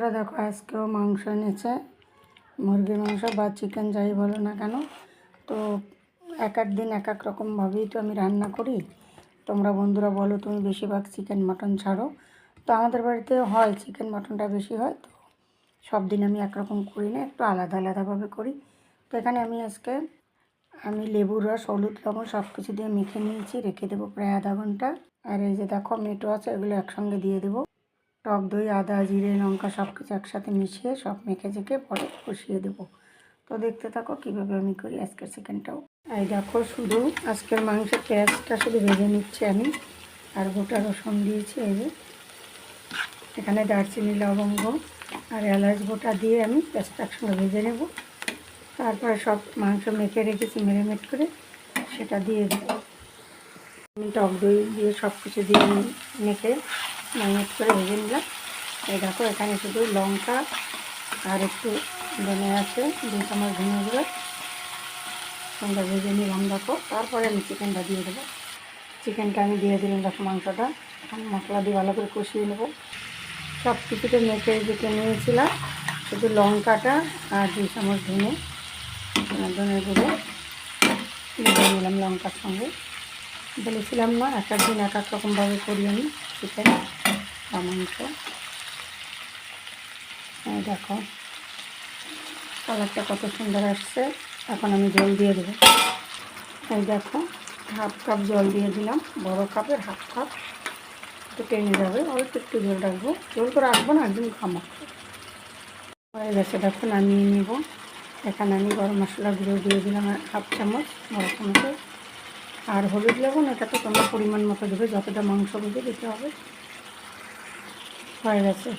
বন্ধুরা দেখো আজকেও মাংস এনেছে, মুরগির মাংস বা চিকেন যাই বলো না কেন। তো এক এক দিন এক এক রকমভাবেই তো আমি রান্না করি। তোমরা বন্ধুরা বলো তুমি বেশিরভাগ চিকেন মাটন ছাড়ো, তো আমাদের বাড়িতে হয় চিকেন মাটনটা বেশি হয়। তো সব দিন আমি একরকম করি না, একটু আলাদা আলাদাভাবে করি। তো এখানে আমি লেবুর রস, হলুদ, লবণ সব কিছু দিয়ে মেখে নিয়েছি, রেখে দেবো প্রায় আধা ঘন্টা। আর এই যে দেখো মেটো আছে, এগুলো একসঙ্গে দিয়ে দেবো। টক দই, আদা, জিরে, লঙ্কা সব কিছু একসাথে মিশিয়ে সব মেখে চেখে পরে কষিয়ে দেবো। তো দেখতে থাকো কীভাবে আমি করি আজকের চিকেনটাও। এই দেখো শুধু আজকের মাংসের পেঁয়াজটা শুধু ভেজে নিচ্ছি আমি, আর গোটা রসুন দিয়েছি। এই যে এখানে দারচিনি, লবঙ্গ আর এলাচ গোটা দিয়ে আমি পেঁয়াজটা একসঙ্গে ভেজে নেব। তারপরে সব মাংস মেখে রেখেছি ম্যারিনেট করে, সেটা দিয়ে দেবো। আমি টক দই দিয়ে সব কিছু দিয়ে মেখে ম্যারিনেট করে ভেজে নিলাম। এই দেখো এখানে শুধু লঙ্কা আর একটু ধনে আছে, 2 চামচ ধনে গুঁড়ো সঙ্গে ভেজে নিলাম। দেখো তারপরে আমি চিকেনটা দিয়ে দেবো। চিকেনটা আমি দিয়ে দিলাম। দেখো মাংসটা এখন মশলা দিয়ে ভালো করে কষিয়ে নেবো। সব কিছুতে মেখে যেতে নিয়েছিলাম, শুধু লঙ্কাটা আর 2 চামচ ধনে গুঁড়ো ভেজে নিলাম লঙ্কার সঙ্গে। বলেছিলাম না এক এক দিন এক এক রকমভাবে করি আমি চিকেন বা মাংস। দেখো কালারটা কত সুন্দর আসছে। এখন আমি জল দিয়ে দেবো। এই দেখো 1/2 কাপ জল দিয়ে দিলাম, বড় কাপের 1/2 কাপ। একটু টেনে যাবে, অল্প একটু জল রাখবো, জল তো রাখবো না, একদম খামা হয়ে গেছে। দেখো নামিয়ে নেব। এখানে আমি গরম মশলা গুঁড়ো দিয়ে দিলাম 1/2 চামচ, বড় চামচে। আর হলুদ লবণ এটা তো তোমার পরিমাণ মতো দেবে, যতটা মাংস বুঝে দিতে হবে। হয়ে গেছে।